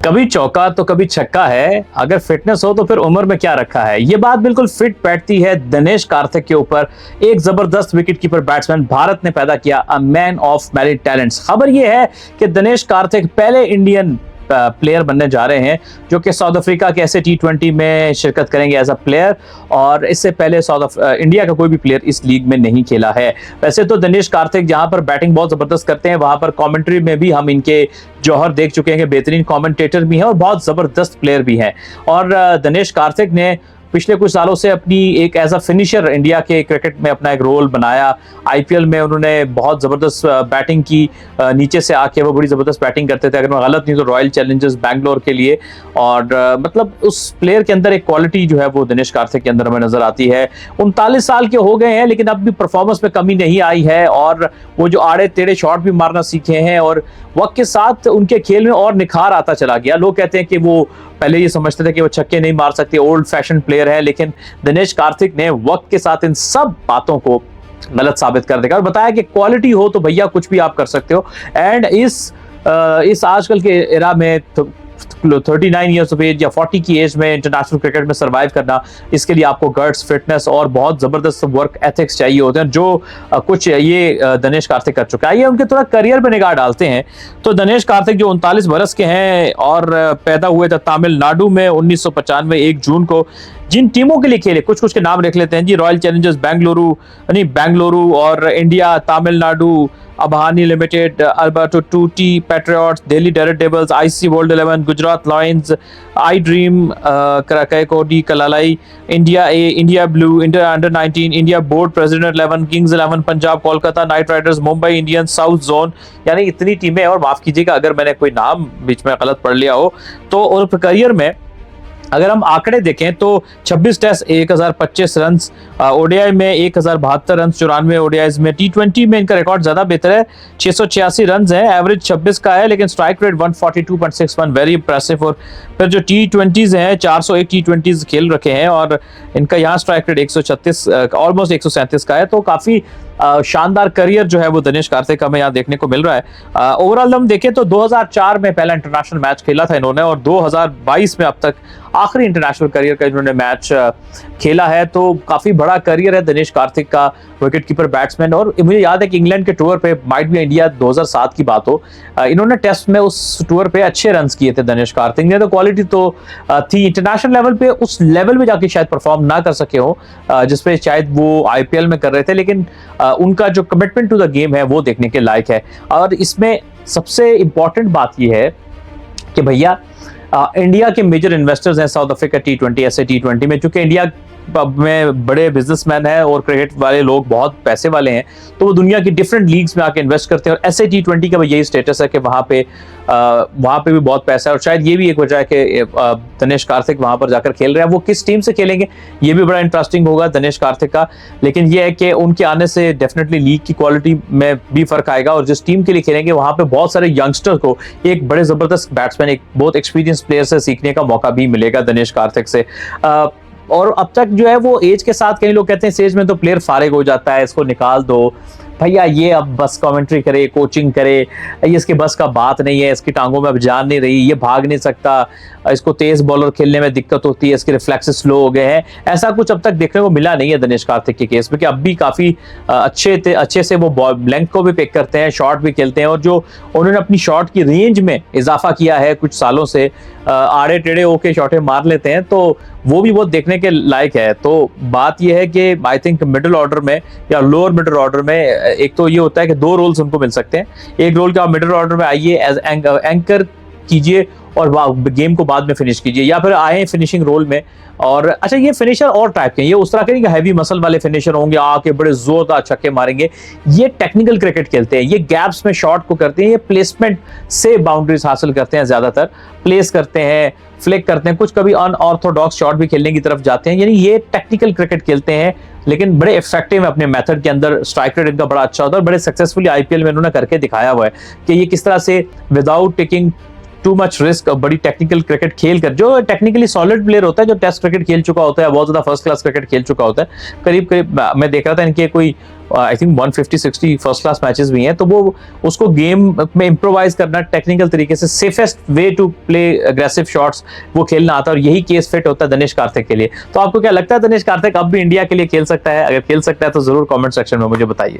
कभी चौका तो कभी छक्का है, अगर फिटनेस हो तो फिर उम्र में क्या रखा है। ये बात बिल्कुल फिट बैठती है दिनेश कार्तिक के ऊपर। एक जबरदस्त विकेट कीपर बैट्समैन भारत ने पैदा किया, a man of many talents. खबर ये है कि दिनेश कार्तिक पहले इंडियन प्लेयर बनने जा रहे हैं जो कि साउथ अफ्रीका के ऐसे T20 में शिरकत करेंगे एज अ प्लेयर, और इससे पहले इंडिया का कोई भी प्लेयर इस लीग में नहीं खेला है। वैसे तो दिनेश कार्तिक जहां पर बैटिंग बहुत जबरदस्त करते हैं, वहां पर कमेंट्री में भी हम इनके जौहर देख चुके हैं कि बेहतरीन कमेंटेटर भी हैं और बहुत जबरदस्त प्लेयर भी हैं। और दिनेश कार्तिक ने पिछले कुछ सालों से अपनी एक एज अ फिनिशर इंडिया के क्रिकेट में अपना एक रोल बनाया। आईपीएल में उन्होंने बहुत ज़बरदस्त बैटिंग की, नीचे से आके वो बड़ी ज़बरदस्त बैटिंग करते थे, अगर मैं गलत नहीं तो रॉयल चैलेंजर्स बैंगलोर के लिए। और मतलब उस प्लेयर के अंदर एक क्वालिटी जो है वो दिनेश कार्तिक के अंदर हमें नजर आती है। 39 साल के हो गए हैं लेकिन अब भी परफॉर्मेंस में कमी नहीं आई है, और वो जो आड़े टेढ़े शॉट भी मारना सीखे हैं, और वक्त के साथ उनके खेल में और निखार आता चला गया। लोग कहते हैं कि वो पहले ये समझते थे कि वो छक्के नहीं मार सकते, ओल्ड फैशन प्लेयर है, लेकिन दिनेश कार्तिक ने वक्त के साथ इन सब बातों को गलत साबित कर देगा और बताया कि क्वालिटी हो तो भैया कुछ भी आप कर सकते हो। एंड इस आजकल के एरा में 39 ईयर्स ऑफ एज या 40 की एज में इंटरनेशनल क्रिकेट में सरवाइव करना, इसके लिए आपको गट्स, फिटनेस और बहुत जबरदस्त वर्क एथिक्स चाहिए होते हैं, जो कुछ ये दिनेश कार्तिक कर चुका है। ये उनके थोड़ा करियर पर निगाह डालते हैं तो दिनेश कार्तिक जो 39 बरस के हैं और पैदा हुए थे तमिलनाडु में 1995 1 जून को। जिन टीमों के लिए खेले कुछ कुछ के नाम लिख लेते हैं जी। रॉयल चैलेंजर्स बेंगलुरु और India, Tamil Nadu, Abahani limited, Albert Tuti, Patriots, Delhi Daredevils, ICC World 11, Gujarat Lions, I dream, Karaikudi Kaalai, India A, India Blue, India under 19, India Board President 11, Kings 11 Punjab, Kolkata Knight Riders, Mumbai Indians, South Zone. यानी इतनी टीमें, और माफ कीजिएगा अगर मैंने कोई नाम बीच में गलत पढ़ लिया हो। तो और करियर में अगर हम आंकड़े देखें तो 26 टेस्ट 1025 रन, ओडीआई में 1072 रन 94 ओडीआईज में। T20 में इनका रिकॉर्ड ज्यादा बेहतर है, 686 रन है, एवरेज 26 का है, लेकिन स्ट्राइक रेट 142.61, वेरी इंप्रेसिव। और फिर जो T20s हैं 401 T20s खेल रखे हैं और इनका यहाँ स्ट्राइक रेट 136 ऑलमोस्ट 137 का है। तो काफी शानदार करियर जो है वो दिनेश कार्तिक का हमें यहाँ देखने को मिल रहा है। ओवरऑल हम देखें तो 2004 में पहला इंटरनेशनल मैच खेला था इन्होंने, और 2022 में अब तक आखिरी इंटरनेशनल करियर का इन्होंने मैच खेला है। तो काफी बड़ा करियर है दिनेश कार्तिक का, विकेट कीपर बैट्समैन। और मुझे याद है कि इंग्लैंड के टूर पे, माइट भी इंडिया 2007 की बात हो, इन्होंने टेस्ट में उस टूर पे अच्छे रन किए थे दिनेश कार्तिक ने। तो क्वालिटी तो थी, इंटरनेशनल लेवल पे उस लेवल पे जाके शायद परफॉर्म ना कर सके हो जिसपे शायद वो आईपीएल में कर रहे थे, लेकिन उनका जो कमिटमेंट टू द गेम है वो देखने के लायक है। और इसमें सबसे इंपॉर्टेंट बात यह है कि भैया इंडिया के मेजर इन्वेस्टर्स हैं साउथ अफ्रीका T20 ऐसे T20 में, चूंकि इंडिया में बड़े बिजनेसमैन हैं और क्रिकेट वाले लोग बहुत पैसे वाले हैं, तो वो दुनिया की डिफरेंट लीग्स में आके इन्वेस्ट करते हैं। और ऐसे T20 का भी यही स्टेटस है कि वहाँ पे भी बहुत पैसा है, और शायद ये भी एक वजह है कि दिनेश कार्तिक वहाँ पर जाकर खेल रहे हैं। वो किस टीम से खेलेंगे ये भी बड़ा इंटरेस्टिंग होगा दिनेश कार्तिक का, लेकिन ये है कि उनके आने से डेफिनेटली लीग की क्वालिटी में भी फर्क आएगा, और जिस टीम के लिए खेलेंगे वहाँ पे बहुत सारे यंगस्टर को एक बड़े जबरदस्त बैट्समैन, एक बहुत एक्सपीरियंस प्लेयर से सीखने का मौका भी मिलेगा दिनेश कार्तिक से। और अब तक जो है वो एज के साथ, कई लोग कहते हैं इस एज में तो प्लेयर फारिग हो जाता है, इसको निकाल दो भैया, ये अब बस कमेंट्री करे, कोचिंग करे, ये इसके बस का बात नहीं है, इसकी टांगों में अब जान नहीं रही, ये भाग नहीं सकता, इसको तेज बॉलर खेलने में दिक्कत होती है, इसके रिफ्लेक्सेस स्लो हो गए हैं। ऐसा कुछ अब तक देखने को मिला नहीं है दिनेश कार्तिक के केस में, कि अब भी काफी अच्छे से वो लेंथ को भी पिक करते हैं, शॉट भी खेलते हैं, और जो उन्होंने अपनी शॉट की रेंज में इजाफा किया है कुछ सालों से, आड़े टेढ़े होके शॉटें मार लेते हैं, तो वो भी बहुत देखने के लायक है। तो बात यह है कि आई थिंक मिडिल ऑर्डर में या लोअर मिडिल ऑर्डर में एक तो ये होता है कि दो रोल्स उनको मिल सकते हैं। एक रोल का मिडिल ऑर्डर में आइए, एज एंकर कीजिए और गेम को बाद में फिनिश कीजिए, या फिर आए फिनिशिंग रोल में। और अच्छा, ये फिनिशर और टाइप के, ये उस तरह के नहीं कि हैवी मसल वाले फिनिशर होंगे आके बड़े जोरदार छक्के मारेंगे। ये टेक्निकल क्रिकेट खेलते हैं, ये गैप्स में शॉट को करते हैं, ये प्लेसमेंट से बाउंड्रीज हासिल करते हैं, ज्यादातर प्लेस करते हैं, फ्लिक करते हैं, कुछ कभी अनऑर्थोडॉक्स शॉट भी खेलने की तरफ जाते हैं। यानी ये टेक्निकल क्रिकेट खेलते हैं, लेकिन बड़े इफेक्टिव है अपने मेथड के अंदर। स्ट्राइक रेट इनका बड़ा अच्छा होता है, और बड़े सक्सेसफुली आईपीएल में इन्होंने करके दिखाया हुआ है कि ये किस तरह से without taking too much risk बड़ी टेक्निकल क्रिकेट खेल कर, जो टेक्निकली सॉलिड प्लेयर होता है, जो टेस्ट क्रिकेट खेल चुका होता है, बहुत ज्यादा फर्स्ट क्लास क्रिकेट खेल चुका होता है, करीब करीब मैं देख रहा था इनके कोई I think 150-60 first class matches भी हैं, तो वो उसको गेम में इम्प्रोवाइज करना, टेक्निकल तरीके से safest way to play aggressive shots वो खेलना आता है, और यही केस फिट होता है दिनेश कार्तिक के लिए। तो आपको क्या लगता है दिनेश कार्तिक अब भी इंडिया के लिए खेल सकता है? अगर खेल सकता है तो जरूर कमेंट सेक्शन में मुझे बताइए।